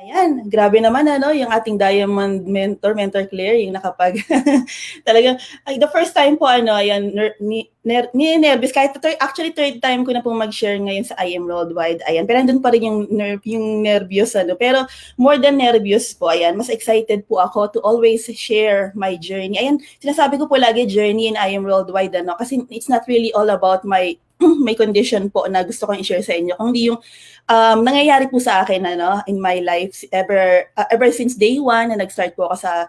Ayan, grabe naman ano, yung ating Diamond Mentor Claire, yung nakapag talagang the first time po ano, ayan, nervous kahit actually third time ko na pong mag-share ngayon sa I Am Worldwide. Ayan, pero andun pa rin yung nervous ano, pero more than nervous po, ayan, mas excited po ako to always share my journey. Ayan, sinasabi ko po lagi journey in I Am Worldwide ano, kasi it's not really all about my may condition po na gusto kong i-share sa inyo, kundi yung nangyayari po sa akin ano, in my life ever since day one na nag-start po ako sa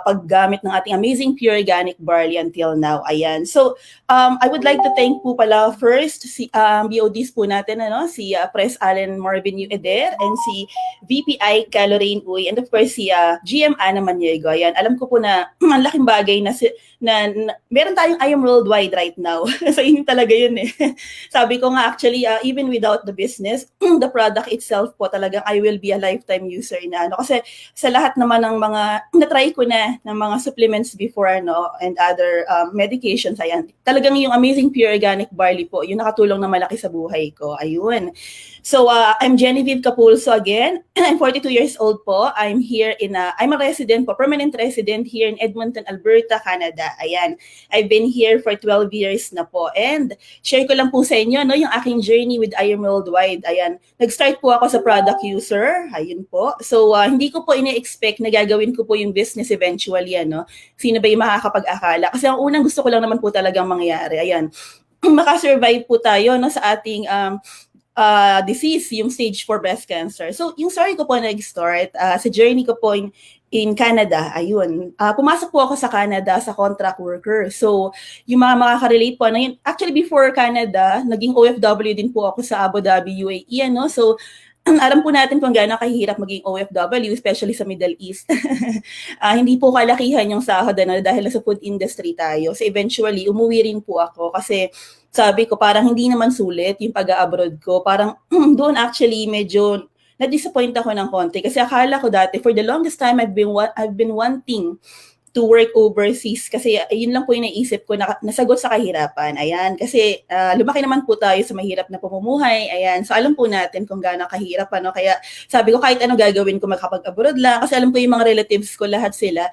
paggamit ng ating amazing pure organic barley until now. Ayan. So, I would like to thank po pala first si BODs po natin, ano, si Pres Allen Marvin U. Eder and si VPI Lorraine Uy, and of course si GM Ana Maniego. Ayan. Alam ko po na ang laking bagay na meron tayong I Am Worldwide right now. So, yun talaga yun eh. Sabi ko nga actually, even without the business, the product itself po talagang I will be a lifetime user na ano. Kasi sa lahat naman ng mga na-try ko na ng mga supplements before ano and other medications, ayan, talagang yung amazing pure organic barley po, yung nakatulong na malaki sa buhay ko. Ayun. So, I'm Genevieve Capulso again. I'm 42 years old po. I'm a resident po, permanent resident here in Edmonton, Alberta, Canada. Ayan. I've been here for 12 years na po. And share ko lang po sa inyo no, yung aking journey with I Am Worldwide. Ayan. Nag-start po ako sa product user. Ayun po. So, hindi ko po ini-expect na gagawin ko po yung business eventually. Ano. Sino ba yung makakapag-akala? Kasi ang unang gusto ko lang naman po talagang mangyari. Ayan. Makasurvive po tayo no, sa ating disease, yung stage 4 breast cancer. So, yung story ko po nag-start, sa journey ko po in Canada, ayun. Pumasok po ako sa Canada sa contract worker. So, yung mga makaka-relate po, ano yun, actually before Canada, naging OFW din po ako sa Abu Dhabi, UAE, ano. So, alam po natin kung gaano kahirap maging OFW, especially sa Middle East. Hindi po kalakihan yung sahod ano, dahil sa food industry tayo. So eventually, umuwi rin po ako kasi sabi ko parang hindi naman sulit yung pag-abroad ko. Parang doon actually medyo na-disappoint ako ng konti kasi akala ko dati for the longest time I've been wanting to work overseas kasi yun lang po yung naisip ko na nasagot sa kahirapan. Ayan, kasi lumaki naman po tayo sa mahirap na pamumuhay. Ayan, so alam po natin kung gaano kahirap ano. Kaya sabi ko kahit ano gagawin ko makapag-abroad lang kasi alam ko yung mga relatives ko lahat sila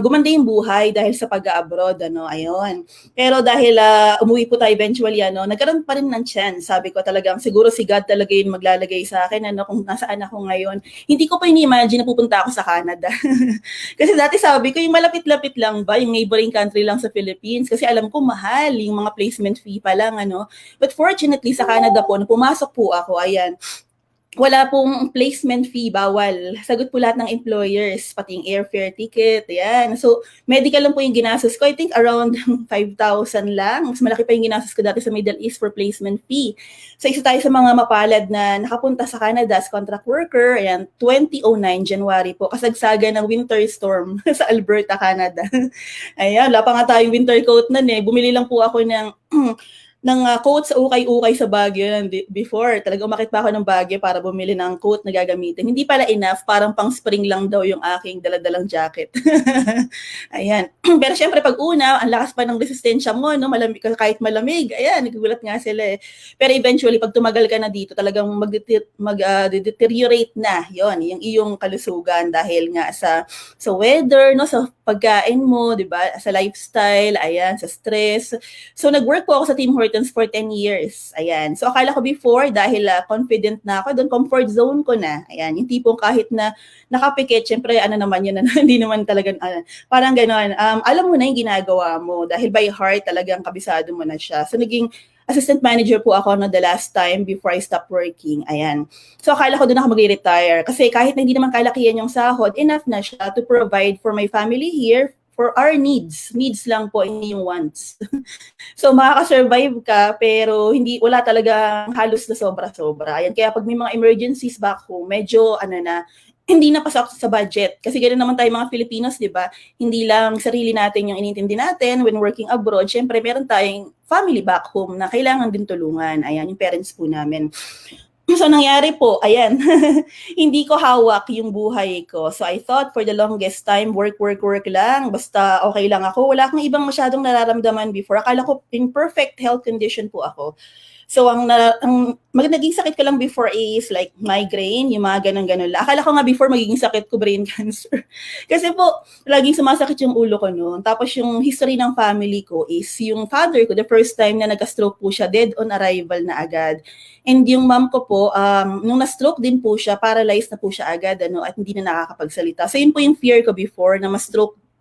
gumanda yung buhay dahil sa pag-abroad ano. Ayun. Pero dahil umuwi po tayo eventually ano, nagkaroon pa rin ng chance. Sabi ko talagang siguro si God talaga yung maglalagay sa akin ano kung nasaan ako ngayon. Hindi ko pa ini-imagine na pupunta ako sa Canada. Kasi dati sabi ko yung malapit-lapit lang ba, yung neighboring country lang sa Philippines, kasi alam ko mahal yung mga placement fee pa lang, ano. But fortunately, sa Canada po, nung pumasok po ako, ayan, wala pong placement fee, bawal. Sagot po lahat ng employers, pati yung airfare ticket, yan. So, medical lang po yung ginastos ko. I think around 5,000 lang. Mas malaki pa yung ginastos ko dati sa Middle East for placement fee. So, isa tayo sa mga mapalad na nakapunta sa Canada as contract worker. Ayan, 2009, January po. Kasagsaga ng winter storm sa Alberta, Canada. Ayan, wala pa nga tayong winter coat nun eh. Bumili lang po ako ng coat sa ukay-ukay sa Baguio before. Talaga umakit pa ako ng Baguio para bumili ng coat na gagamitin. Hindi pala enough, parang pang spring lang daw yung aking daladalang jacket. Ayan. Pero syempre pag una, ang lakas pa ng resistensya mo, no? Malamig, kahit malamig. Ayan, nagugulat nga sila eh. Pero eventually, pag tumagal ka na dito, talagang mag-deteriorate na yung iyong kalusugan dahil nga sa weather, no? Sa pagkain mo, di ba? Sa lifestyle, ayan, sa stress. So, nag-work po ako sa Tim Hortons for 10 years. Ayan. So, akala ko before, dahil confident na ako, doon comfort zone ko na. Ayan. Yung tipong kahit na nakapikit, syempre, ano naman yun, hindi naman talagang, parang gano'n. Alam mo na yung ginagawa mo. Dahil by heart, talagang kabisado mo na siya. So, naging assistant manager po ako the last time before I stopped working. Ayan. So, akala ko doon ako mag-retire. Kasi kahit na hindi naman kalakihan yung sahod, enough na siya to provide for my family here for our needs. Needs lang po, hindi yung wants. So, makaka-survive ka, pero wala talagang halos na sobra-sobra. Ayan, kaya pag may mga emergencies back home, medyo, hindi na pasok sa budget. Kasi ganoon naman tayo mga Filipinos, di ba? Hindi lang sarili natin yung inintindi natin when working abroad. Siyempre, meron tayong family back home na kailangan din tulungan. Ayan, yung parents po namin. So, nangyari po, ayan, hindi ko hawak yung buhay ko. So, I thought for the longest time, work lang. Basta okay lang ako. Wala akong ibang masyadong nararamdaman before. Akala ko in perfect health condition po ako. So naging sakit ko lang before is like migraine, yung mga ganun-ganun lang. Akala ko nga before magiging sakit ko brain cancer. Kasi po, laging sumasakit yung ulo ko noon. Tapos yung history ng family ko is yung father ko, the first time na nag-stroke po siya, dead on arrival na agad. And yung mom ko po, nung na-stroke din po siya, paralyzed na po siya agad, at hindi na nakakapagsalita. So yun po yung fear ko before, na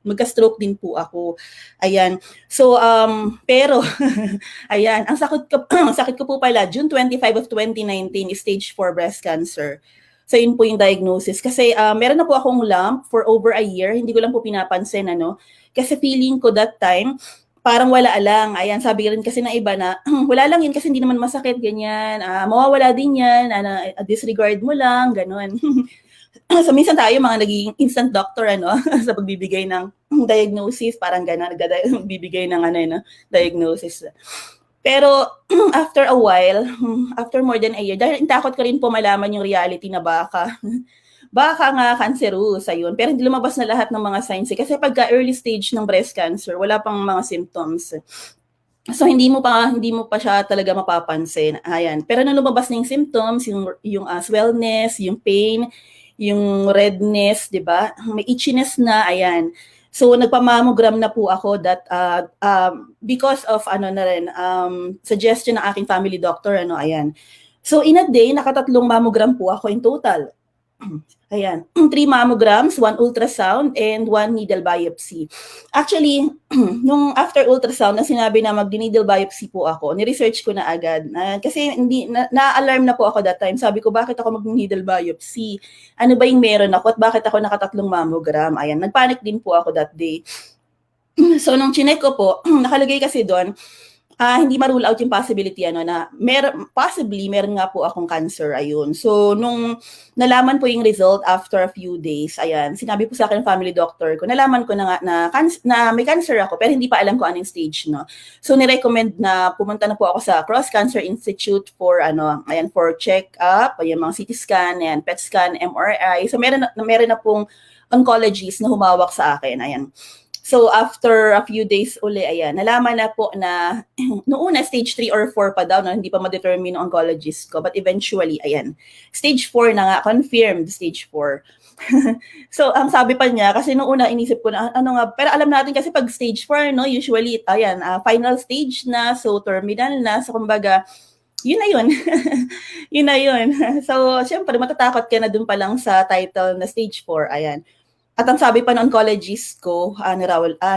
magka-stroke din po ako. Ayan. So, pero, ayan, ang sakit ko po pala, June 25 of 2019, stage 4 breast cancer. So, yun po yung diagnosis. Kasi, meron na po akong lump for over a year. Hindi ko lang po pinapansin, Kasi feeling ko that time, parang wala lang. Ayan, sabi rin kasi ng iba na, wala lang yun kasi hindi naman masakit, ganyan. Mawawala din yan, disregard mo lang, ganun. So minsan tayo mga naging instant doctor sa pagbibigay ng diagnosis, parang gano'n, nagbibigay ng diagnosis. Pero after a while, after more than a year, dahil takot ko rin po malaman yung reality na baka nga cancerous, ayun. Pero hindi lumabas na lahat ng mga signs kasi pagka early stage ng breast cancer, wala pang mga symptoms. So hindi mo pa siya talaga mapapansin. Ayan. Pero nung lumabas na yung symptoms, yung swellness, yung pain, yung redness, 'di ba? May itchiness na, ayan. So nagpa-mammogram na po ako that because of suggestion ng aking family doctor, ayan. So in a day, nakatatlong mammogram po ako in total. Ayan, 3 mammograms, 1 ultrasound, and 1 needle biopsy. Actually, nung after ultrasound, na sinabi na mag-needle biopsy po ako, ni-research ko na agad. Kasi na-alarm na po ako that time. Sabi ko, bakit ako mag-needle biopsy? Ano ba yung meron ako at bakit ako nakatatlong mammogram? Ayan, nagpanic din po ako that day. So, nung chinek ko po, nakalagay kasi doon, hindi ma-rule out yung possibility na possibly meron nga po akong cancer, ayun. So nung nalaman po yung result after a few days, ayan, sinabi po sa akin ng family doctor ko, nalaman ko na nga na may cancer ako pero hindi pa alam ko anong stage, So ni-recommend na pumunta na po ako sa Cross Cancer Institute for for check-up, ayan, mga CT scan, ayan, PET scan, MRI. So meron na pong oncologist na humawak sa akin, ayan. So after a few days uli, ayan, nalaman na po na noong una stage 3 or 4 pa daw, hindi pa ma-determine ng oncologist ko. But eventually, ayan, stage 4 na nga, confirmed stage 4. So ang sabi pa niya, kasi noong una inisip ko na, pero alam natin kasi pag stage 4, usually, ayan, final stage na, so terminal na, so kumbaga, yun na yun. Yun na yun. So, syempre, matatakot ka na dun pa lang sa title na stage 4, ayan. At ang sabi pa ng oncologist ko,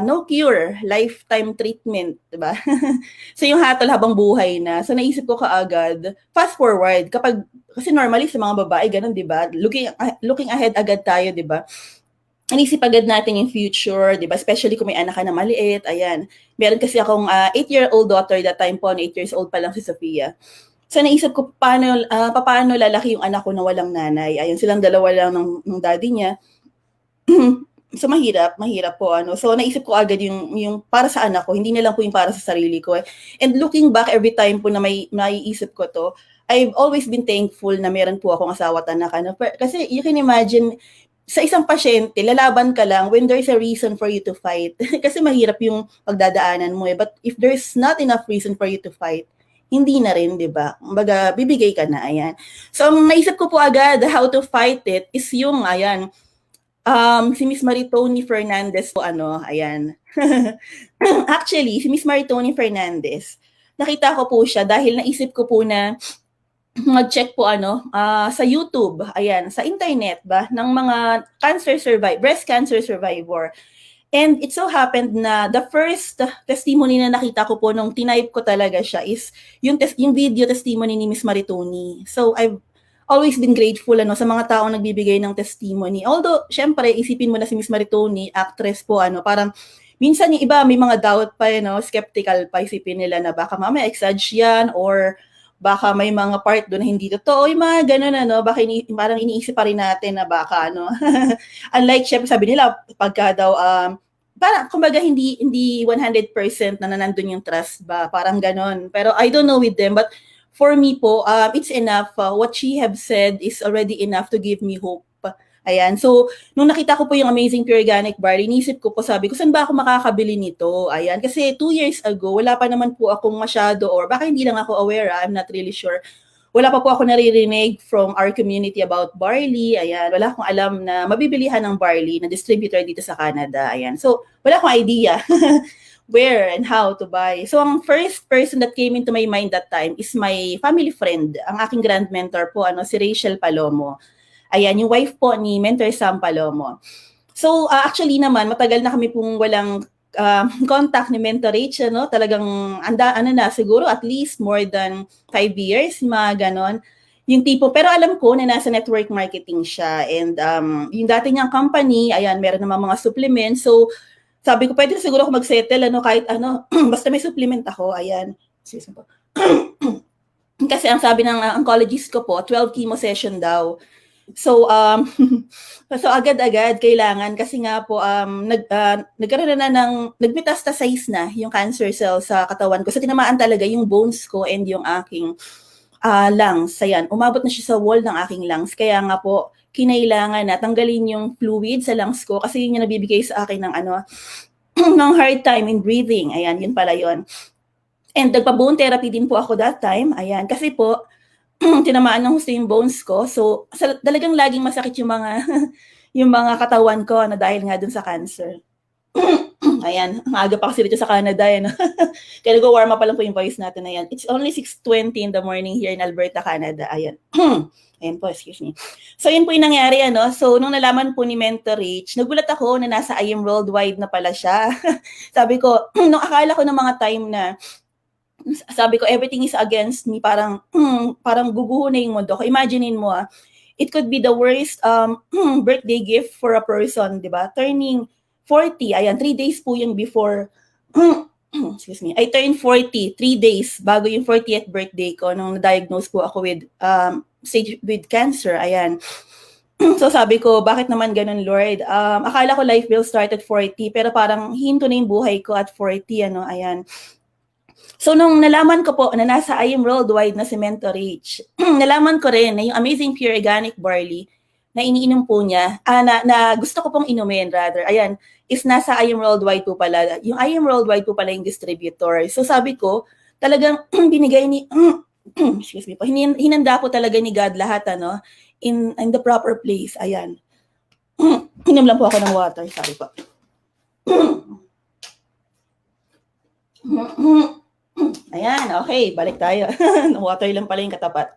no cure, lifetime treatment, diba? So yung hatol habang buhay na. So naisip ko kaagad, fast forward, kasi normally sa mga babae, ganun, diba? Looking ahead agad tayo, diba? Naisip agad natin yung future, diba? Especially kung may anak ka na maliit, ayan. Meron kasi akong 8-year-old daughter that time po, 8 years old pa lang si Sofia. So naisip ko, paano lalaki yung anak ko na walang nanay? Ayun, silang dalawa lang ng daddy niya. So mahirap po So naisip ko agad yung para sa anak ko, hindi na lang po yung para sa sarili ko. And looking back every time po na may naiisip ko to, I've always been thankful na meron po akong asawa at anak. Kasi you can imagine, sa isang pasyente, lalaban ka lang when there's a reason for you to fight. Kasi mahirap yung pagdadaanan mo But if there's not enough reason for you to fight, hindi na rin, di ba? Kumbaga, bibigay ka na, ayan. So ang naisip ko po agad, how to fight it is yung, ayan, si Miss Maritoni Fernandez po, ayan. Actually, si Miss Maritoni Fernandez, nakita ko po siya dahil naisip ko po na mag-check po sa YouTube, ayan, sa internet ba, ng mga breast cancer survivor. And it so happened na the first testimony na nakita ko po nung tinype ko talaga siya is yung video testimony ni Miss Maritoni. So I've always been grateful sa mga taong nagbibigay ng testimony. Although, syempre, isipin mo na si Miss Maritoni, actress po, parang, minsan yung iba may mga doubt pa, skeptical pa, isipin nila na baka mamaya exage yan, or baka may mga part doon na hindi totoo, yung mga ganun, baka parang iniisip pa rin natin na baka, unlike, syempre, sabi nila, pagka daw, parang, kumbaga, hindi 100% na nandun yung trust ba, parang ganun. Pero I don't know with them, but for me po, it's enough. What she have said is already enough to give me hope Ayan. So, nung nakita ko po yung Amazing Pure Organic Barley, inisip ko po, sabi ko, saan ba ako makakabili nito? Ayan. Kasi 2 years ago, wala pa naman po akong masyado, or baka hindi lang ako aware, I'm not really sure. Wala pa po ako naririnig from our community about barley. Ayan, wala akong alam na mabibilihan ng barley na distributor dito sa Canada. Ayan. So, wala akong idea where and how to buy. So, ang first person that came into my mind that time is my family friend, ang aking grand mentor po, si Rachel Palomo. Ayan, yung wife po ni Mentor Sam Palomo. So, actually naman, matagal na kami pong walang contact ni Mentor Rachel, no? Talagang, siguro at least more than 5 years, mga ganon. Yung tipo, pero alam ko na nasa network marketing siya. And yung dati niyang company, ayan, meron naman mga supplements. So, sabi ko, pwede siguro ako mag-settle, kahit basta may supplement ako, ayan. Excuse me po. Kasi ang sabi ng oncologist ko po, 12 chemo session daw. So, so agad-agad kailangan kasi nga po, nagkaroon na nagmetastasize na yung cancer cells sa katawan ko. So, tinamaan talaga yung bones ko and yung aking lungs. Ayan, umabot na siya sa wall ng aking lungs. Kaya nga po, kinailangan na tanggalin yung fluid sa lungs ko kasi yun yung nabibigay sa akin ng ng hard time in breathing. Ayan, yun pala yun. And nagpa-bone therapy din po ako that time. Ayan, kasi po, tinamaan ng gusto yung bones ko. So, talagang laging masakit yung mga yung mga katawan ko dahil nga dun sa cancer. Ayan, ang aga pa kasi dito sa Canada. Kaya nag-warm up pa lang po yung voice natin na yan. It's only 6:20 in the morning here in Alberta, Canada. Ayan. Ayan po, excuse me. So, yun po yung nangyari. So, nung nalaman po ni Mentor Rach, nagulat ako na nasa I Am Worldwide na pala siya. Sabi ko, nung akala ko ng mga time na sabi ko, everything is against me, parang guguho na yung mundo ko. Imaginein mo, it could be the worst birthday gift for a person, di ba? Turning 40, ayan, 3 days po yung before, excuse me, I turned 40, 3 days bago yung 40th birthday ko nung na-diagnose po ako with cancer, ayan. So sabi ko, bakit naman ganun, Lord? Akala ko life will start at 40, pero parang hinto na yung buhay ko at 40, ayan. So, nung nalaman ko po na nasa I Am Worldwide na si Mentor Rach, nalaman ko rin na yung Amazing Pure Organic Barley na iniinom po niya, na gusto ko pong inumin rather, ayan, is nasa I Am Worldwide po pala. Yung I Am Worldwide po pala yung distributor. So, sabi ko, talagang binigay ni, excuse me po, hinanda po talaga ni God lahat, in the proper place. Ayan. Inom lang po ako ng water, sabi po. Ayan, okay, balik tayo. Water lang pala yung katapat.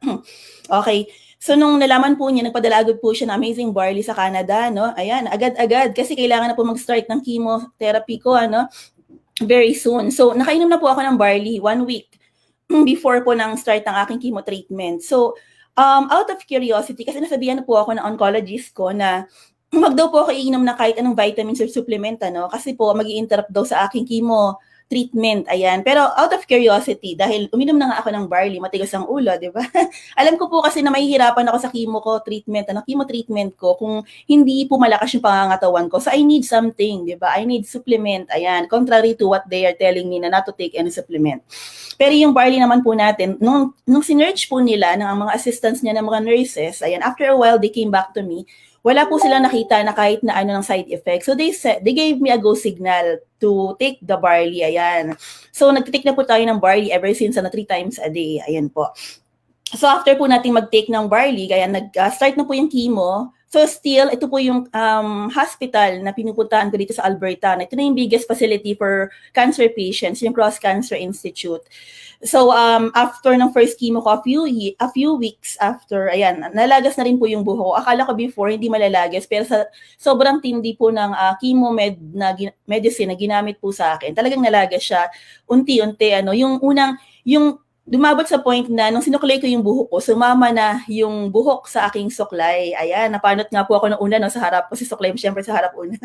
Okay, so nung nalaman po niya, nagpadala agad po siya ng Amazing Barley sa Canada, Ayan, agad-agad, kasi kailangan na po mag-start ng chemotherapy ko, very soon. So, nakainom na po ako ng barley 1 week before po ng start ng aking chemo treatment. So, out of curiosity, kasi nasabihan na po ako ng oncologist ko na wag daw po ako iinom na kahit anong vitamins or supplement, kasi po mag-i-interrupt daw sa aking chemo treatment, ayan. Pero out of curiosity, dahil uminom na nga ako ng barley, matigas ang ulo, di ba? Alam ko po kasi na mahihirapan ako sa chemo treatment ko kung hindi po malakas yung pangangatawan ko. So I need something, di ba? I need supplement, ayan. Contrary to what they are telling me na not to take any supplement. Pero yung barley naman po natin, nung sinerge po nila ng mga assistants niya ng mga nurses, ayan, after a while, they came back to me. Wala po silang nakita na kahit na ng side effects. So they gave me a go signal to take the barley, ayan. So nagtitake na po tayo ng barley ever since 3 times a day, ayan po. So after po natin mag-take ng barley, kaya nag-start na po yung chemo. So still, ito po yung hospital na pinupuntahan ko dito sa Alberta. Ito na yung biggest facility for cancer patients, yung Cross Cancer Institute. So after ng first chemo ko, a few weeks after, ayan, nalagas na rin po yung buho ko. Akala ko before hindi malalagas, pero sa sobrang tindi po ng chemo medicine na ginamit po sa akin, talagang nalagas siya unti-unti. Yung dumabot sa point na nung sinuklay ko yung buhok ko, sumama na yung buhok sa aking suklay. Ayan, napanot nga po ako nung una sa harap ko. Si suklay mo siyempre sa harap una.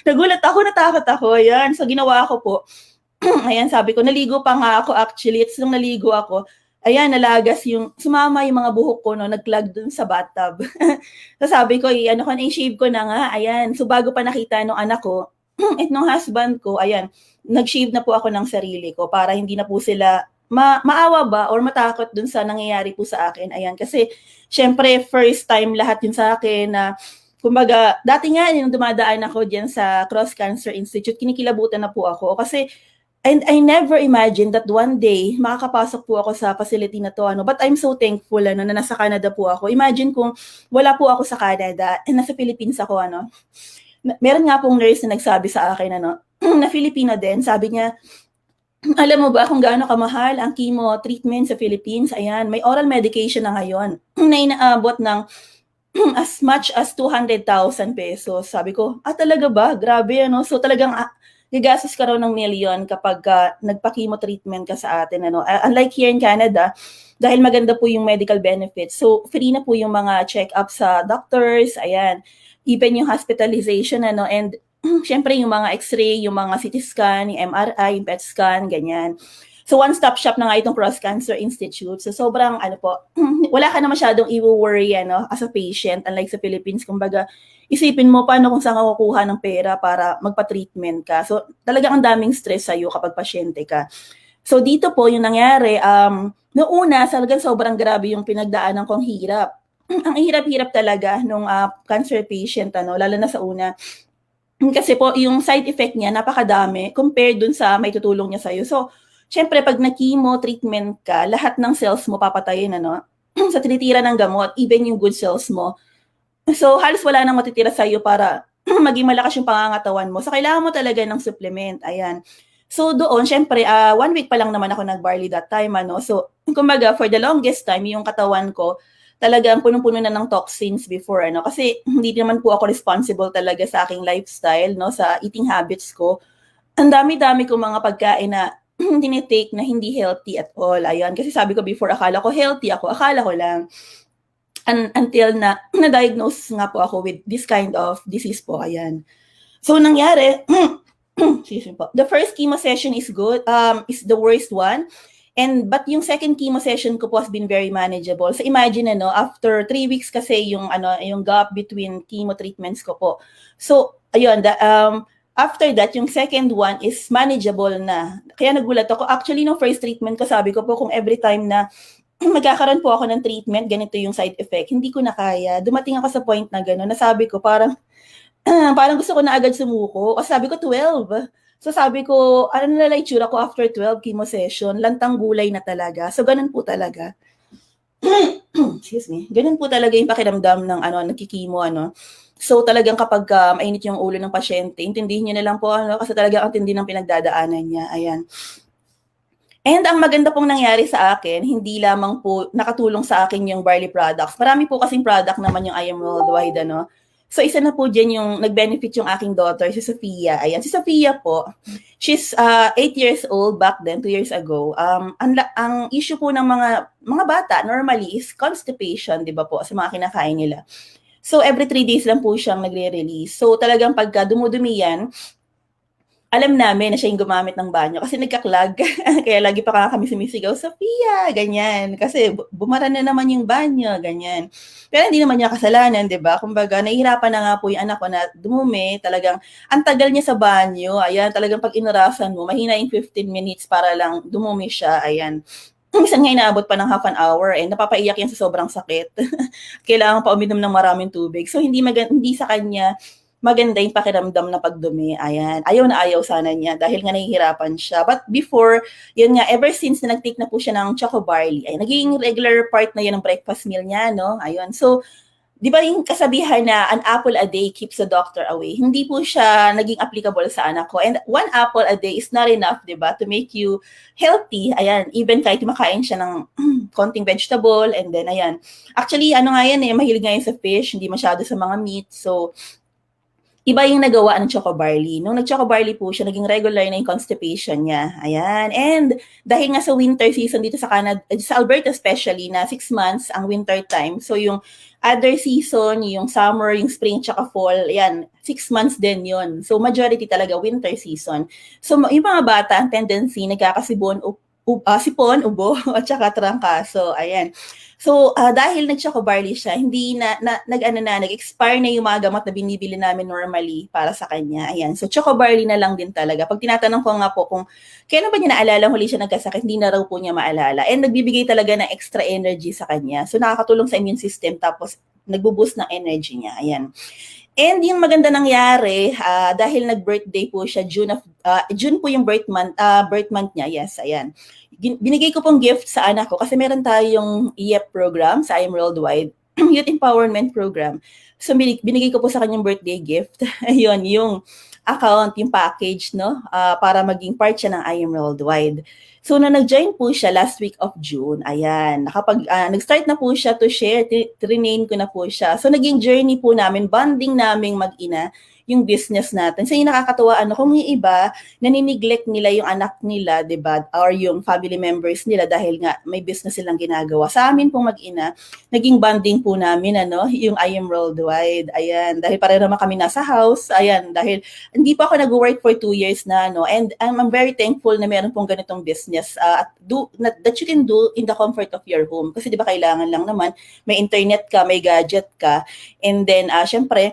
Nagulat ako, natakot ako. Ayan, so ginawa ko po. Ayan, sabi ko, naligo pa nga ako actually. It's nung naligo ako, ayan, nalagas sumama yung mga buhok ko, nag-clog dun sa bathtub. So sabi ko, i-shave ko na nga. Ayan, so bago pa nakita nung anak ko, at nung husband ko, ayan, nag-shave na po ako ng sarili ko para hindi na po sila maawa ba or matakot dun sa nangyayari po sa akin. Ayan, kasi syempre first time lahat yun sa akin na kumbaga, dati nga yung dumadaan ako diyan sa Cross Cancer Institute, kinikilabutan na po ako kasi and I never imagined that one day makakapasok po ako sa facility na to, but I'm so thankful na nasa Canada po ako. Imagine kung wala po ako sa Canada and nasa Philippines ako, meron nga pong nurse na nagsabi sa akin, na Filipino din, sabi niya, alam mo ba kung gaano kamahal ang chemo treatment sa Philippines? Ayan, may oral medication na ngayon na inaabot ng as much as 200,000 pesos. Sabi ko, talaga ba? Grabe, So talagang gagastos ka raw ng million kapag nagpa-chemo treatment ka sa atin, Unlike here in Canada, dahil maganda po yung medical benefits. So free na po yung mga check-up sa doctors, ayan. Even yung hospitalization, and syempre yung mga x-ray, yung mga CT scan, yung MRI, yung PET scan, ganyan. So one-stop shop na nga itong Cross Cancer Institute. So sobrang wala ka na masyadong i-worry as a patient, unlike sa Philippines. Kumbaga, isipin mo paano kung saan ka kukuha ng pera para magpa-treatment ka. So talagang ang daming stress sa'yo kapag pasyente ka. So dito po yung nangyari, noong una, talagang sobrang grabe yung pinagdaanan kong hirap. Ang hirap-hirap talaga nung cancer patient, lalo na sa una. Kasi po, yung side effect niya, napakadami compared dun sa may tutulong niya sa'yo. So, syempre, pag na-chemo treatment ka, lahat ng cells mo papatayin, sa tinitira ng gamot, even yung good cells mo. So, halos wala nang matitira sa'yo para maging malakas yung pangangatawan mo. So, kailangan mo talaga ng supplement. Ayan. So, doon, syempre, 1 week pa lang naman ako nag-barley that time, So, kumbaga, for the longest time, yung katawan ko, talagang punong-puno na ng toxins before, kasi hindi naman po ako responsible talaga sa aking lifestyle, sa eating habits ko. Ang dami-dami ko mga pagkain na tinitake na hindi healthy at all. Ayan, kasi sabi ko before, akala ko healthy ako, akala ko lang. Until na-diagnose nga po ako with this kind of disease po, ayan. So, nangyari, excuse me po, the first chemo session is good, is the worst one. But yung second chemo session ko po has been very manageable. So imagine, after 3 weeks kasi yung gap between chemo treatments ko po. So, ayun, after that, yung second one is manageable na. Kaya nagulat ako. Actually, no first treatment ko, sabi ko po kung every time na magkakaroon po ako ng treatment, ganito yung side effect, hindi ko na kaya. Dumating ako sa point na gano'n, nasabi ko parang gusto ko na agad sumuko. Kasi sabi ko 12. So sabi ko, ano na lang itsura ko after 12 chemo session, lantang gulay na talaga. So ganun po talaga. Excuse me. Ganun po talaga yung pakiramdam ng nagkikimo, So talagang kapag mainit yung ulo ng pasyente, intindihin niyo na lang po, kasi talaga ang tindi ng pinagdadaanan niya. Ayan. And ang maganda pong nangyari sa akin, hindi lamang po nakatulong sa akin yung barley products. Marami po kasing product naman yung I Am Worldwide, So isa na po dyan yung nag-benefit yung aking daughter, si Sophia. Ayan, si Sophia po, she's 8 years old back then, 2 years ago. Ang issue po ng mga bata normally is constipation, di ba po, sa mga kinakain nila. So every 3 days lang po siyang nagre-release. So talagang pagka dumudumi yan, alam namin na siya yung gumamit ng banyo kasi nagkaklag. Kaya lagi pa kami sumisigaw, Sophia, ganyan. Kasi bumara na naman yung banyo, ganyan. Pero hindi naman niya kasalanan, di ba? Kumbaga, nahihirapan na nga po yung anak ko na dumumi. Talagang, ang tagal niya sa banyo. Ayan, talagang pag inurasan mo, mahina yung 15 minutes para lang dumumi siya. Ayan. Minsan nga inaabot pa ng half an hour napapaiyak yan sa sobrang sakit. Kailangan pa uminom ng maraming tubig. So, hindi sa kanya maganda yung pakiramdam na pagdumi. Ayan. Ayaw na ayaw sana niya dahil nga nahihirapan siya. But before, yun nga, ever since na nag-take na po siya ng Choco Barley, ay naging regular part na yun ng breakfast meal niya, Ayun. So, di ba yung kasabihan na an apple a day keeps the doctor away? Hindi po siya naging applicable sa anak ko. And 1 apple a day is not enough, di ba, to make you healthy. Ayan. Even kahit makain siya ng konting vegetable and then, ayan. Actually, mahilig nga yan sa fish, hindi masyado sa mga meat. So, iba yung nagawa ng Choco Barley. Nung nag-Choco Barley po siya, naging regular na yung constipation niya. Ayan. And dahil nga sa winter season dito sa Canada, sa Alberta especially, na 6 months ang winter time. So yung other season, yung summer, yung spring, tsaka fall, ayan, 6 months din yun. So majority talaga winter season. So yung mga bata, ang tendency, nagkakasibon sipon, ubo, at saka trangkaso, ayan. So, dahil nag-choco barley siya, hindi nag-expire na yung mga gamot na binibili namin normally para sa kanya. Ayan. So, choco barley na lang din talaga. Pag tinatanong ko nga po kung kailan ba niya naalala huli siya nagkasakit, hindi na raw po niya maalala. And nagbibigay talaga ng extra energy sa kanya. So, nakakatulong sa immune system tapos nagbo-boost ng energy niya. Ayan. And yung maganda nangyari, dahil nag-birthday po siya, June po yung birth month niya. Yes, ayan. Binigay ko pong gift sa anak ko kasi meron tayong EF program sa IM Worldwide, Youth Empowerment Program. So binigay ko po sa kanyang birthday gift. Ayun, yung account, yung package, no? Para maging part siya ng IM Worldwide. So, na nag-join po siya last week of June, ayan, nag-start na po siya to share, trinain ko na po siya. So, naging journey po namin, bonding naming mag-ina, yung business natin. So, yung nakakatuwa, kung yung iba, naniniglect nila yung anak nila, diba? Or yung family members nila dahil nga may business silang ginagawa. Sa amin pong mag-ina, naging bonding po namin, yung I Am Worldwide. Ayan, dahil pareho naman kami nasa house. Ayan, dahil hindi pa ako nag-work for 2 years na, and I'm very thankful na meron pong ganitong business that you can do in the comfort of your home. Kasi di ba kailangan lang naman, may internet ka, may gadget ka, and then, syempre,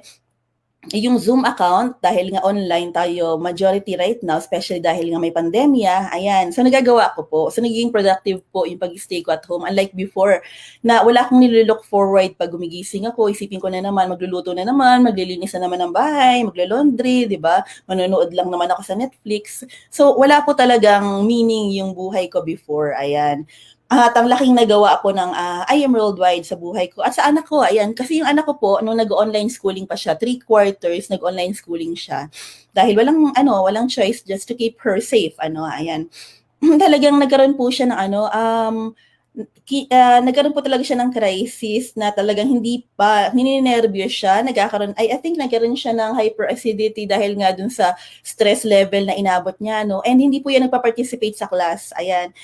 yung Zoom account, dahil nga online tayo majority right now, especially dahil nga may pandemya, ayan. So, nagagawa ko po. So, naging productive po yung pag-stay ko at home. Unlike before, na wala akong nililook forward pag gumigising ako. Isipin ko na naman, magluluto na naman, maglilinis na naman ng bahay, maglo-laundry, di ba? Manonood lang naman ako sa Netflix. So, wala po talagang meaning yung buhay ko before, ayan. At ang laking nagawa po ng I Am Worldwide sa buhay ko. At sa anak ko, ayan, kasi yung anak ko po, nung nag-online schooling pa siya, 3/4 nag-online schooling siya. Dahil walang choice just to keep her safe, ayan. Talagang nagkaroon po siya ng nagkaroon po talaga siya ng crisis na talagang nininervyos siya, I think nagkaroon siya ng hyperacidity dahil nga dun sa stress level na inabot niya, and hindi po yan nagpa-participate sa class, ayan,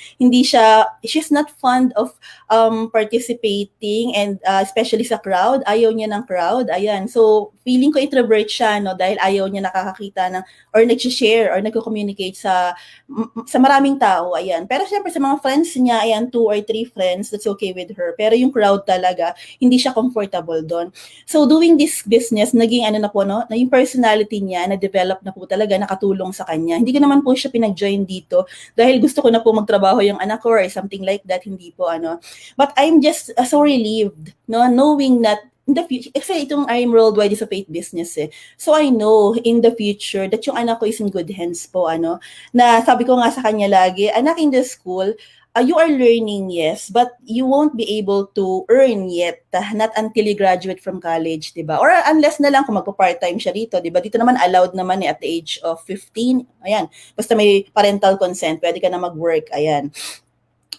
she's not fond of participating and especially sa crowd, ayaw niya ng crowd, ayan, so feeling ko introvert siya, dahil ayaw niya nakakakita or nag-share or nagko-communicate sa maraming tao, ayan, pero syempre sa mga friends niya, ayan, 2 or 3 friends, that's okay with her. Pero yung crowd talaga, hindi siya comfortable doon. So, doing this business, naging na yung personality niya, na-develop na po talaga, nakatulong sa kanya. Hindi ko naman po siya pinag-join dito dahil gusto ko na po magtrabaho yung anak ko or something like that, hindi po But I'm just so relieved, knowing that in the future, kasi itong I Am Worldwide is a faith business So I know in the future that yung anak ko is in good hands po, na sabi ko nga sa kanya lagi, anak, in the school, you are learning, yes, but you won't be able to earn yet, not until you graduate from college, diba? Or unless na lang kung magpa-part-time siya dito, diba? Dito naman allowed naman at the age of 15, ayan, basta may parental consent, pwede ka na mag-work, ayan.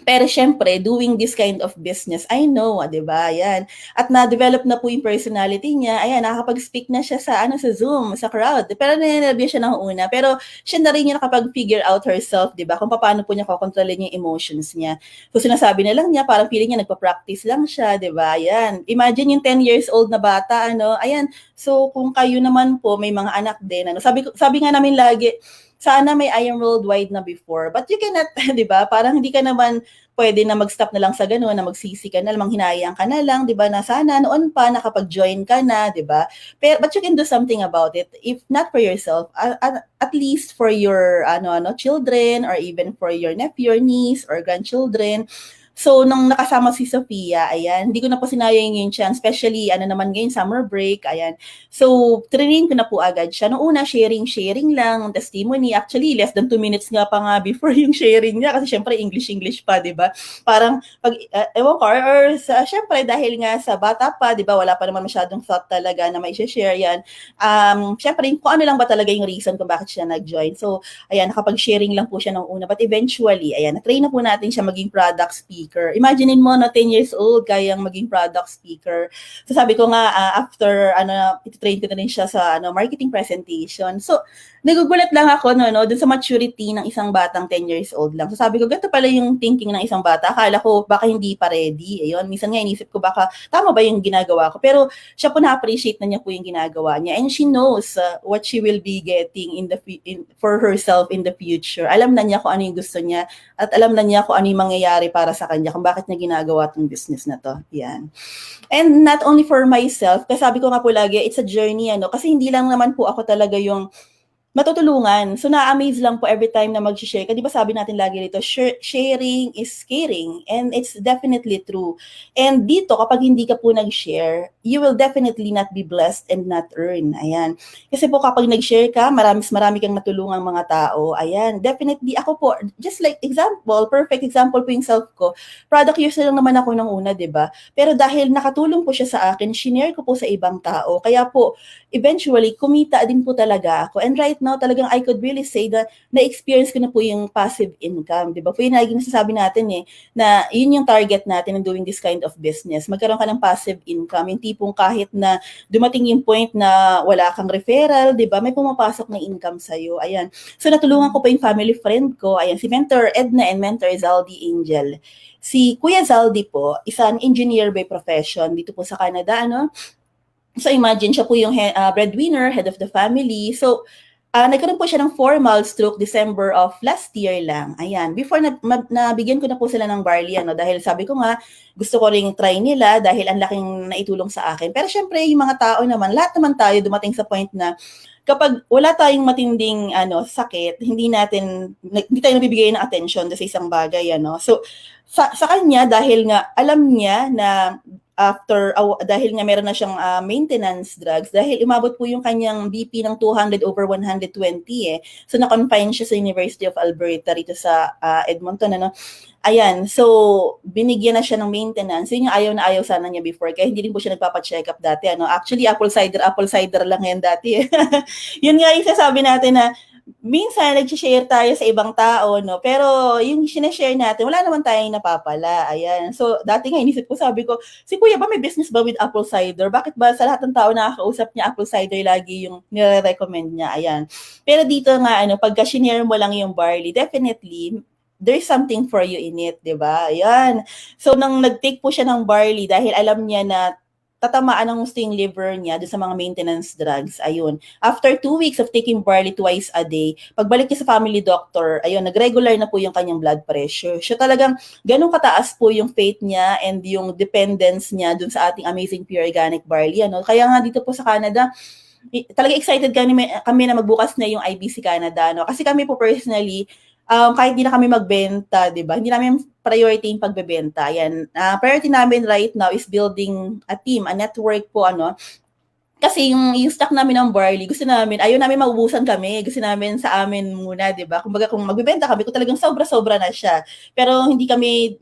Pero syempre, doing this kind of business, I know, di ba? Ayan. At na-develop na po yung personality niya. Ayan, nakakapag-speak na siya sa Zoom, sa crowd. Pero nanininervous siya ng una. Pero siya na rin niya nakapag-figure out herself, di ba? Kung paano po niya kokontrolin yung emotions niya. So sinasabi na lang niya, parang feeling niya nagpa-practice lang siya, di ba? Ayan. Imagine yung 10 years old na bata, Ayan. So kung kayo naman po, may mga anak din, Sabi nga namin lagi, sana may I Am Worldwide na before. But you cannot, di ba? Parang hindi ka naman pwede na mag-stop na lang sa gano'n, na magsisi ka na lang, manghinayang ka na lang, di ba? Na sana noon pa, nakapag-join ka na, di ba? But you can do something about it. If not for yourself, at least for your children or even for your nephew or niece or grandchildren. So, nung nakasama si Sophia, ayan, hindi ko na po sinayang yung chance, especially, naman ngayon, summer break, ayan. So, training ko na po agad siya. Noong una, sharing lang, testimony. Actually, less than 2 minutes nga pa nga before yung sharing niya, kasi syempre, English pa, di ba? Parang, ewan ko, syempre, dahil nga sa bata pa, di ba, wala pa naman masyadong thought talaga na may share yan. Syempre, kung ano lang ba talaga yung reason kung bakit siya nag-join. So, ayan, nakapag-sharing lang po siya noong una. But eventually, ayan, na-train na po natin siya maging product speaker. speaker. Imaginein mo na 10 years old, kayang maging product speaker. So sabi ko nga, after, ititrain ko na rin siya sa marketing presentation. So, nagugulat lang ako dun sa maturity ng isang batang 10 years old lang. So sabi ko, ganito pala yung thinking ng isang bata. Akala ko baka hindi pa ready. Ayun, minsan nga inisip ko baka tama ba yung ginagawa ko. Pero siya po na-appreciate na niya po yung ginagawa niya. And she knows what she will be getting for herself in the future. Alam na niya kung ano yung gusto niya at alam na niya kung ano yung mangyayari para sa kanya, kung bakit niya ginagawa tong business na to. Yan. And not only for myself, kasi sabi ko nga po lagi, it's a journey, kasi hindi lang naman po ako talaga yung matutulungan. So, na-amaze lang po every time na mag-share. Kasi di ba sabi natin lagi dito, sharing is caring. And it's definitely true. And dito, kapag hindi ka po nag-share, you will definitely not be blessed and not earn. Ayan. Kasi po kapag nag-share ka, marami kang matulungang mga tao. Ayan. Definitely, ako po, just like example, perfect example po yung self ko. Product user lang naman ako nung una, di ba? Pero dahil nakatulong po siya sa akin, shinare ko po sa ibang tao. Kaya po, eventually, kumita din po talaga ako. And right now, talagang I could really say that na-experience ko na po yung passive income. Di ba? Po yung naging nasasabi natin na yun yung target natin in doing this kind of business. Magkaroon ka ng passive income. Yung tipong kahit na dumating yung point na wala kang referral, di ba? May pumapasok na income sa'yo. Ayan. So, natulungan ko pa yung family friend ko. Ayan, si Mentor Edna and Mentor Zaldi Angel. Si Kuya Zaldi po, isang engineer by profession dito po sa Canada, So imagine, siya po yung breadwinner, head of the family. So, nagkaroon po siya ng formal stroke December of last year lang. Ayan. Before nabigyan ko na po sila ng barley, dahil sabi ko nga, gusto ko ring try nila dahil ang laking naitulong sa akin. Pero syempre, yung mga tao naman, lahat naman tayo dumating sa point na kapag wala tayong matinding sakit, hindi tayo nabibigay ng attention sa isang bagay. So, sa kanya, dahil nga alam niya na dahil nga meron na siyang maintenance drugs, dahil umabot po yung kanyang BP ng 200/120 So, na-confine siya sa University of Alberta rito sa Edmonton, Ayan, so binigyan na siya ng maintenance. Yun yung ayaw na ayaw sana niya before, kaya hindi rin po siya nagpapa-check up dati. Actually, apple cider lang yan dati. Yun nga yung sasabi natin na minsan nag-share tayo sa ibang tao, pero yung sinashare natin, wala naman tayong napapala. Ayan. So, dati nga inisip ko, sabi ko, si Kuya ba may business ba with apple cider? Bakit ba sa lahat ng tao nakakausap niya, apple cider lagi yung nire-recommend niya? Ayan. Pero dito nga, pagka shinare mo lang yung barley, definitely, there's something for you in it, di ba? Ayan. So, nang nag-take po siya ng barley, dahil alam niya na tatamaan ng gusto yung liver niya doon sa mga maintenance drugs. Ayun. After 2 weeks of taking barley twice a day, pagbalik niya sa family doctor, ayun, nag-regular na po yung kanyang blood pressure. Siya talagang ganun kataas po yung faith niya and yung dependence niya doon sa ating amazing pure organic barley. Kaya nga dito po sa Canada, talaga excited kami na magbukas na yung IBC Canada. Kasi kami po personally, kahit di na kami magbenta, di ba? Hindi namin priority yung pagbebenta. Yan. Priority namin right now is building a team, a network po, Kasi yung stock namin ng barley, gusto namin, ayaw namin maubusan kami. Gusto namin sa amin muna, di ba? Kumbaga, kung magbebenta kami, kung talagang sobra-sobra na siya. Pero hindi kami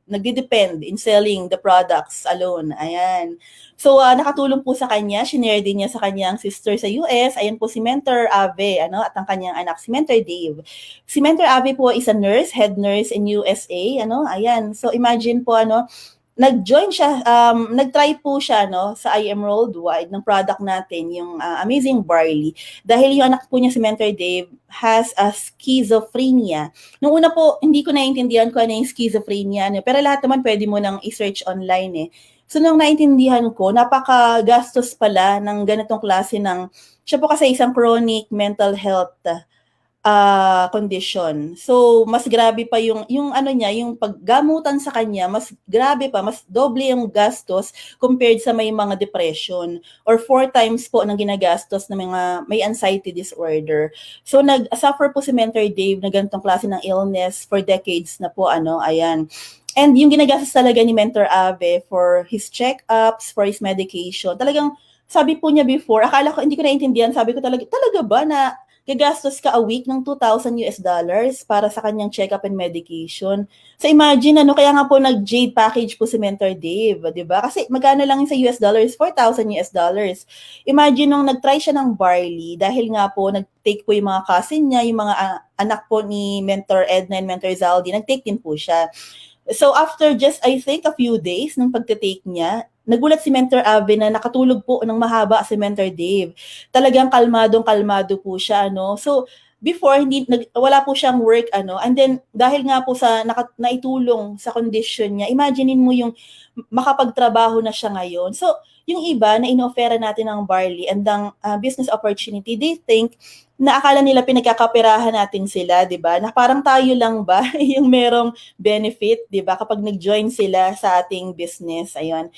nagde-depend in selling the products alone. Ayan. So, nakatulong po sa kanya. Shinare din niya sa kanyang sister sa US. Ayan po si Mentor Ave, at ang kanyang anak, si Mentor Dave. Si Mentor Ave po is a nurse, head nurse in USA. Ayan. So, imagine po, nag-join siya, nag-try po siya sa IM Worldwide ng product natin, yung Amazing Barley. Dahil yung anak po niya si Mentor Dave has a schizophrenia. Nung una po, hindi ko naiintindihan kung ano yung schizophrenia, pero lahat naman pwede mo nang i-search online. So, nung naintindihan ko, napaka-gastos pala ng ganitong klase siya po kasi isang chronic mental health condition. So, mas grabe pa yung yung paggamutan sa kanya, mas grabe pa, mas doble yung gastos compared sa may mga depression or 4 times po ng ginagastos ng mga may anxiety disorder. So, nag-suffer po si Mentor Dave na ganitong klase ng illness for decades na po, ayan. And yung ginagastos talaga ni Mentor Ave for his check-ups, for his medication, talagang sabi po niya before, akala ko, hindi ko naiintindihan, sabi ko talaga ba na gagastos ka a week ng $2,000 para sa kanyang check-up and medication. So imagine, kaya nga po nag-Jade package po si Mentor Dave, di ba? Kasi magkano lang sa US dollars? $4,000. Imagine nung nag-try siya ng barley, dahil nga po nag-take po yung mga cousin niya, yung mga anak po ni Mentor Edna and Mentor Zaldi, nag-take din po siya. So after just, I think, a few days ng pagte-take niya, nagulat si Mentor Ave na nakatulog po ng mahaba si Mentor Dave. Talagang kalmadong-kalmado po siya, no? So, before, wala po siyang work, ano, and then, dahil nga po sa naitulong sa condition niya, imaginein mo yung makapagtrabaho na siya ngayon. So, yung iba na inoofera natin ng barley and ng business opportunity, they think na akala nila pinagkakaperahan natin sila, di ba? Na parang tayo lang ba yung merong benefit, di ba? Kapag nag-join sila sa ating business, ayun.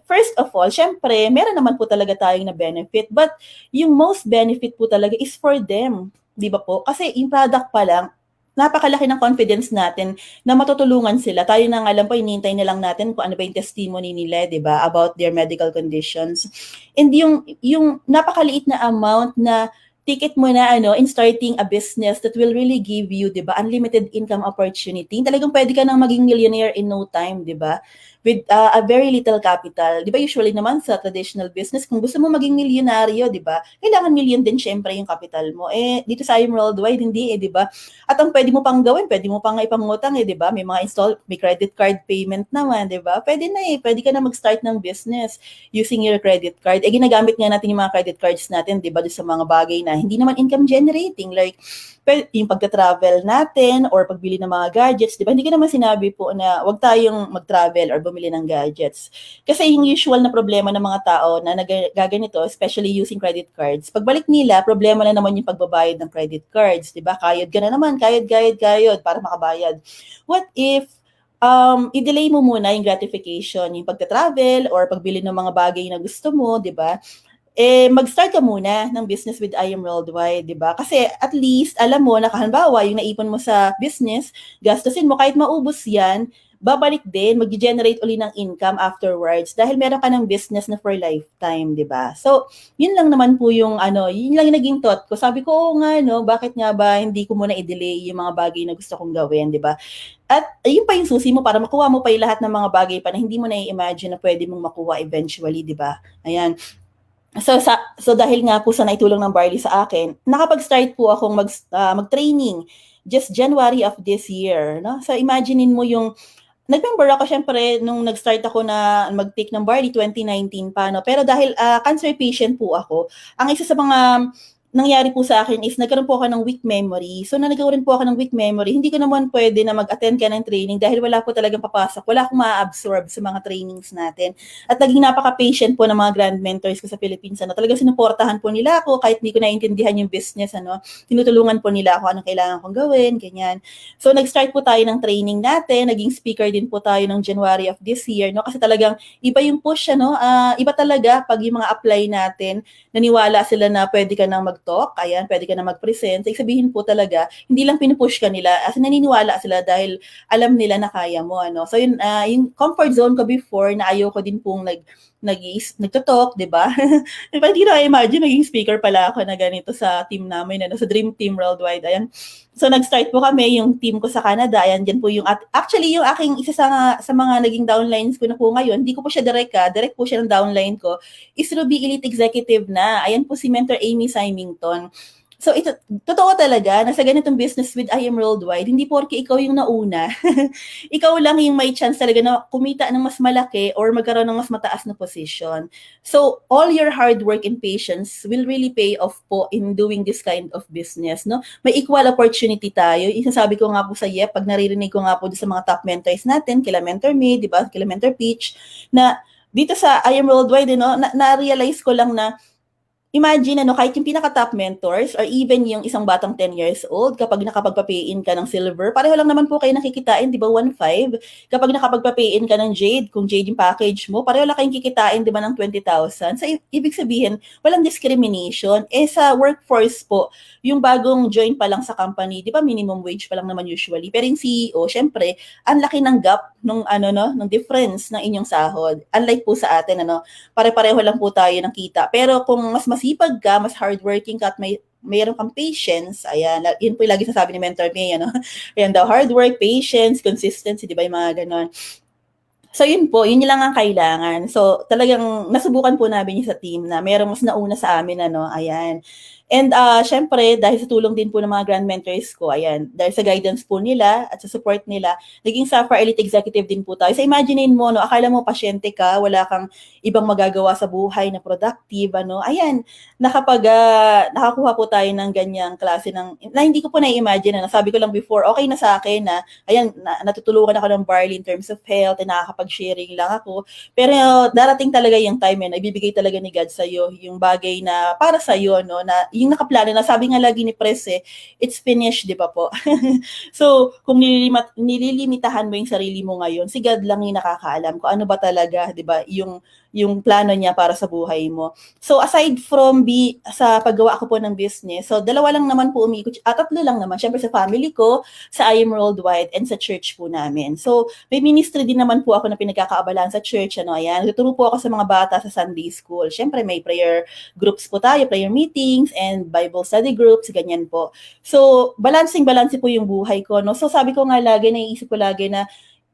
First of all, syempre, meron naman po talaga tayong na benefit, but yung most benefit po talaga is for them, di ba po? Kasi yung product pa lang, napakalaki ng confidence natin na matutulungan sila. Tayo na nga lang po, hinihintay na lang natin kung ano ba yung testimony nila, di ba, about their medical conditions. And yung napakaliit na amount na ticket mo na in starting a business that will really give you, di ba, unlimited income opportunity. Talagang pwede ka nang maging millionaire in no time, di ba? With a very little capital. Di ba usually naman sa traditional business, kung gusto mo maging milyonaryo, di ba, kailangan million din syempre yung capital mo. Dito sa IM Worldwide, hindi di ba? At ang pwede mo pang gawin, pwede mo pang ipangutang di ba? May mga may credit card payment naman, di ba? Pwede na pwede ka na mag-start ng business using your credit card. Ginagamit nga natin yung mga credit cards natin, di ba, sa mga bagay na hindi naman income generating, like yung pagta-travel natin or pagbili ng mga gadgets, di ba? Hindi ko naman sinabi po na wag tayong mag-travel or bumili ng gadgets. Kasi yung usual na problema ng mga tao na nagaganito, especially using credit cards, pagbalik nila, problema na naman yung pagbabayad ng credit cards, di ba? Kayod ka na naman, kayod para makabayad. What if i-delay mo muna yung gratification, yung pagta-travel or pagbili ng mga bagay na gusto mo, di ba? Mag-start ka muna ng business with IM Worldwide, di ba? Kasi at least, alam mo na halimbawa, yung naipon mo sa business, gastusin mo, kahit maubos yan, babalik din, mag-generate uli ng income afterwards dahil meron ka ng business na for lifetime, di ba? So, yun lang naman po yung yun lang yung naging thought ko. Sabi ko, nga, bakit nga ba hindi ko muna i-delay yung mga bagay na gusto kong gawin, di ba? At ayun pa yung susi mo para makuha mo pa yung lahat ng mga bagay pa na hindi mo na-imagine na pwede mong makuha eventually, di ba? Ayan. So dahil nga po sa naitulong ng Barley sa akin, nakapag-start po akong mag-training just January of this year, no? So imaginein mo yung nag-member ako syempre nung nag-start ako na mag-take ng Barley 2019 pa, no? Pero dahil cancer patient po ako, ang isa sa mga nangyari po sa akin is nagkaroon po ako ng weak memory. So, na nagkaroon po ako ng weak memory, hindi ko naman pwede na mag-attend ka ng training dahil wala po talagang papasok. Wala akong ma-absorb sa mga trainings natin. At naging napaka-patient po ng mga grand mentors ko sa Philippines. Talagang sinuportahan po nila ako kahit hindi ko naiintindihan yung business. Tinutulungan po nila ako anong kailangan kong gawin, ganyan. So, nag-start po tayo ng training natin. Naging speaker din po tayo ng January of this year. No? Kasi talagang iba yung push. Iba talaga pag yung mga apply natin, naniwala sila na pwede ka nang mag-talk, ayan, pwede ka nang mag-present. So, sabihin po talaga, hindi lang pinupush ka nila, as naniniwala sila dahil alam nila na kaya mo. So, yun, yung comfort zone ko before, na ayaw ko din pong nagto-talk, di ba? Hindi na imagine, naging speaker pala ako na ganito sa team namin, sa Dream Team Worldwide. Ayan. So, nag-start po kami, yung team ko sa Canada. Ayan, dyan po yung, actually, yung aking isa sa mga naging downlines ko na po ngayon, hindi ko po siya direct po siya ng downline ko, is Ruby Elite Executive na. Ayan po si Mentor Amy Symington. So, ito, totoo talaga, na sa ganitong business with IM Worldwide, hindi porke ikaw yung nauna, ikaw lang yung may chance talaga na kumita ng mas malaki or magkaroon ng mas mataas na position. So, all your hard work and patience will really pay off po in doing this kind of business, no? May equal opportunity tayo. Isasabi ko nga po sa Yep, pag naririnig ko nga po sa mga top mentors natin, kila Mentor May, di ba? Kila Mentor Peach, na dito sa IM Worldwide, na-realize ko lang na imagine, kahit yung pinaka-top mentors or even yung isang batang 10 years old, kapag nakapagpa-pay-in ka ng silver, pareho lang naman po kayo nakikitain, di ba, 1.5? Kapag nakapagpa-pay-in ka ng Jade, kung Jade yung package mo, pareho lang kayong kikitain, di ba, ng 20,000. So, ibig sabihin, walang discrimination. Sa workforce po, yung bagong join pa lang sa company, di ba, minimum wage pa lang naman usually. Pero yung CEO, syempre, ang laki ng gap ng difference ng inyong sahod. Unlike po sa atin, pare-pareho lang po tayo ng kita. Pero kung mas masipag ka, mas hardworking ka at mayroon kang patience, ayan, yun po yung lagi sasabi ni Mentor May, ayan daw, hard work, patience, consistency, di ba, yung mga ganon. So yun po, yun lang ang kailangan. So talagang nasubukan po namin yung sa team na mayroong mas nauna sa amin, ayan. And syempre, dahil sa tulong din po ng mga grand mentors ko, ayan, dahil sa guidance po nila at sa support nila, naging Sapphire Elite Executive din po tayo. So imaginein mo, no, akala mo pasyente ka, wala kang ibang magagawa sa buhay na productive, ano, ayan, nakakuha po tayo ng ganyang klase na hindi ko po na-imagine, na sabi ko lang before, okay na sa akin na, ayan, natutulungan ako ng Barley in terms of health, nakakapag-sharing lang ako. Pero darating talaga yung time na ibibigay talaga ni God sa'yo yung bagay na para sa'yo, no, na yung nakaplano na sabi nga lagi ni Pres it's finished, di ba po? So, kung nililimitahan mo yung sarili mo ngayon, si God lang yung nakakaalam kung ano ba talaga, di ba, yung plano niya para sa buhay mo. So, aside from sa paggawa ko po ng business, so dalawa lang naman po umikot, tatlo lang naman, syempre sa family ko, sa I Am Worldwide, and sa church po namin. So, may ministry din naman po ako na pinagkakaabalan sa church, ano, ayan. Tuturo po ako sa mga bata sa Sunday school. Syempre, may prayer groups po tayo, prayer meetings, and Bible study groups, ganyan po. So, balance po yung buhay ko, no? So, sabi ko nga lagi, naiisip ko lagi na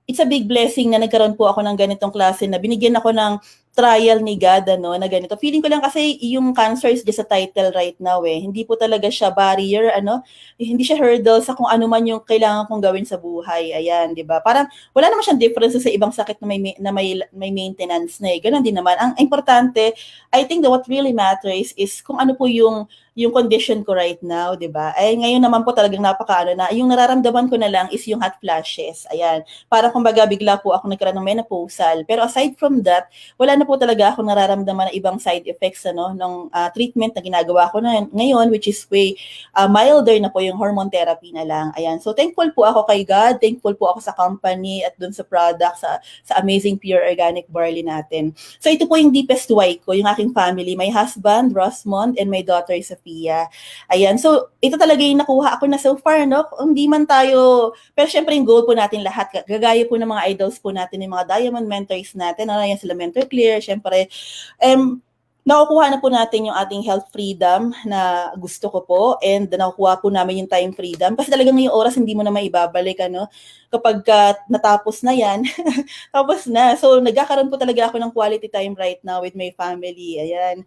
it's a big blessing na nagkaroon po ako ng ganitong klase na binigyan ako ng trial ni God, ano, na ganito. Feeling ko lang kasi yung cancer is just a title right now Hindi po talaga siya barrier, ano, hindi siya hurdle sa kung ano man yung kailangan kong gawin sa buhay. Ayan, di ba? Parang wala naman siyang difference sa ibang sakit na may maintenance na Ganon din naman. Ang importante, I think that what really matters is kung ano po yung condition ko right now, di ba? Ay, ngayon naman po talagang napakaano na, yung nararamdaman ko na lang is yung hot flashes. Ayan. Para kumbaga bigla po ako nagkaroon ng menopausal. Pero aside from that, wala na po talaga ako nararamdaman na ibang side effects ng treatment na ginagawa ko na ngayon, which is way milder na po yung hormone therapy na lang. Ayan. So thankful po ako kay God, thankful po ako sa company at dun sa product, sa amazing pure organic barley natin. So ito po yung deepest why ko, yung aking family, my husband, Rosmond, and my daughter, Sophia. Ayan. So ito talaga yung nakuha ako na so far, no? Hindi man tayo, pero syempre yung goal po natin lahat, gagaya po ng mga idols po natin, yung mga diamond mentors natin, ano, yan sila Mentor Clear, syempre, nakukuha na po natin yung ating health freedom na gusto ko po, and nakukuha po namin yung time freedom kasi talagang yung oras hindi mo na maibabalik, ano, kapag natapos na yan. Tapos na. So nagkakaroon po talaga ako ng quality time right now with my family. Ayan.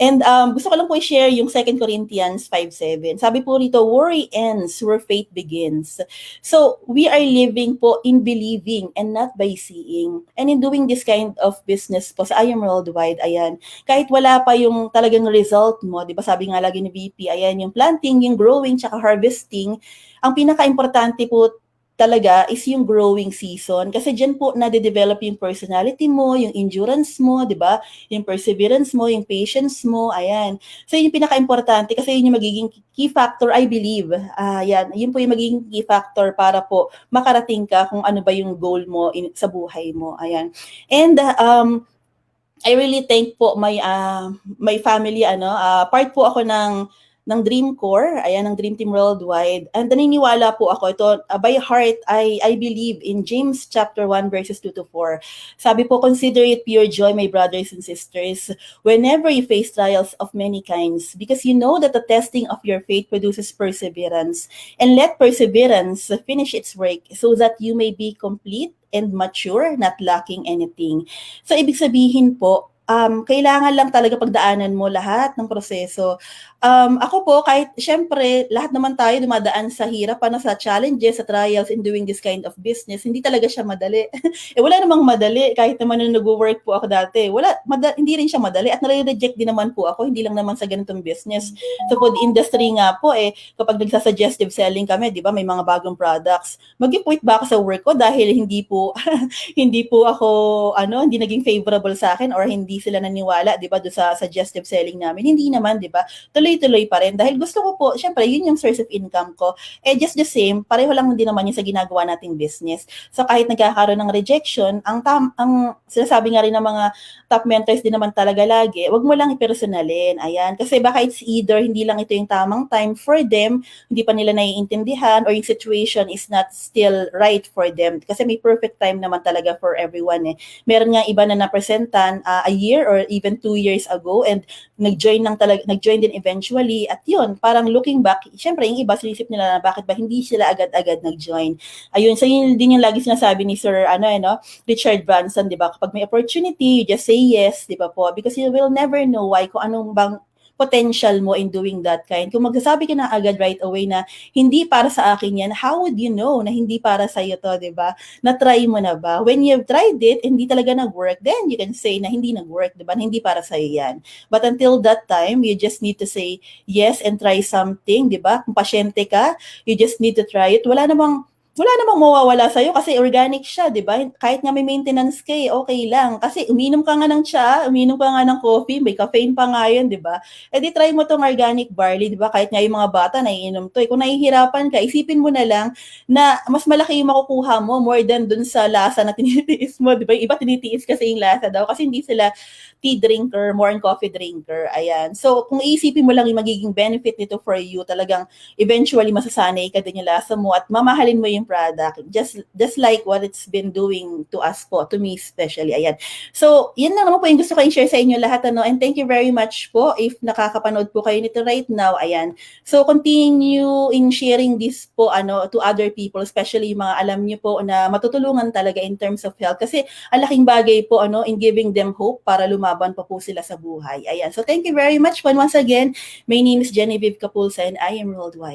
And gusto ko lang po i-share yung 2 Corinthians 5:7. Sabi po rito, worry ends where faith begins. So, we are living po in believing and not by seeing. And in doing this kind of business po sa I Am Worldwide, ayan, kahit wala pa yung talagang result mo, di ba sabi nga lagi ni VP, ayan, yung planting, yung growing, tsaka harvesting, ang pinaka-importante po talaga is yung growing season kasi diyan po na-develop yung personality mo, yung endurance mo, 'di ba? Yung perseverance mo, yung patience mo, ayan. So yun yung pinaka-importante kasi yun yung magiging key factor, I believe. Yun po yung magiging key factor para po makarating ka kung ano ba yung goal mo sa buhay mo, ayan. And I really thank po my family, part po ako ng Dream Corps, ayan, ng Dream Team Worldwide. And naniniwala po ako ito, by heart, I believe in James chapter 1 verses 2 to 4. Sabi po, consider it pure joy, my brothers and sisters, whenever you face trials of many kinds, because you know that the testing of your faith produces perseverance. And let perseverance finish its work so that you may be complete and mature, not lacking anything. So, ibig sabihin po, kailangan lang talaga pagdaanan mo lahat ng proseso. Ako po, kahit syempre, lahat naman tayo dumadaan sa hirap, sa challenges, sa trials in doing this kind of business. Hindi talaga siya madali. Wala namang madali. Kahit naman nung nag-work po ako dati, hindi rin siya madali. At nare-reject din naman po ako, hindi lang naman sa ganitong business. Sa food industry nga po, kapag nagsasuggestive selling kami, di ba, may mga bagong products, mag-quit ba ako sa work ko dahil hindi po ako, hindi naging favorable sa akin or hindi sila naniwala, di ba, do sa suggestive selling namin. Hindi naman, di ba? Tuloy-tuloy pa rin dahil gusto ko po, syempre, yun yung source of income ko. Just the same, pareho lang din naman yung sa ginagawa nating business. So kahit nagkakaroon ng rejection, ang sinasabi nga rin ng mga top mentors din naman talaga lagi, wag mo lang i-personalin. Ayan, kasi baka it's either hindi lang ito yung tamang time for them, hindi pa nila naiintindihan, or yung situation is not still right for them. Kasi may perfect time naman talaga for everyone. Meron nga iba na napresentan a year or even 2 years ago and nag-join din eventually, at yun, parang looking back, syempre yung iba sinisip nila na bakit ba hindi sila agad-agad nag-join. Ayun, so yun din yung lagi sinasabi ni Sir Richard Branson, di ba? Kapag may opportunity, you just say yes, di ba po? Because you will never know why, kung potential mo in doing that kind. Kung magsasabi ka na agad right away na hindi para sa akin yan, how would you know na hindi para sa iyo to, 'di ba? Na-try mo na ba? When you've tried it, hindi talaga nag-work, then you can say na hindi nag-work, 'di ba? Hindi para sa iyo yan. But until that time, you just need to say yes and try something, 'di ba? Kung pasyente ka, you just need to try it. Wala namang mawawala sa'yo kasi organic siya, di ba? Kahit nga may maintenance ka okay lang. Kasi uminom ka nga ng tsa, uminom ka nga ng coffee, may caffeine pa nga yun, di ba? E di try mo tong organic barley, di ba? Kahit nga yung mga bata naiinom to. Kung nahihirapan ka, isipin mo na lang na mas malaki yung makukuha mo more than dun sa lasa na tinitiis mo, di ba? Yung iba tinitiis kasi yung lasa daw kasi hindi sila tea drinker, more on coffee drinker. Ayan. So, kung iisipin mo lang yung magiging benefit nito for you, talagang eventually masasanay ka din yung lasa mo at mamahalin mo yung product. Just like what it's been doing to us po, to me especially. Ayan. So, yun lang naman po yung gusto ko i-share sa inyo lahat. And thank you very much po if nakakapanood po kayo nito right now. Ayan. So, continue in sharing this po to other people, especially yung mga alam niyo po na matutulungan talaga in terms of health. Kasi ang laking bagay po in giving them hope para lumaban pa po sila sa buhay. Ayan. So, thank you very much. Once again, my name is Genevieve Capulsa and I am Worldwide.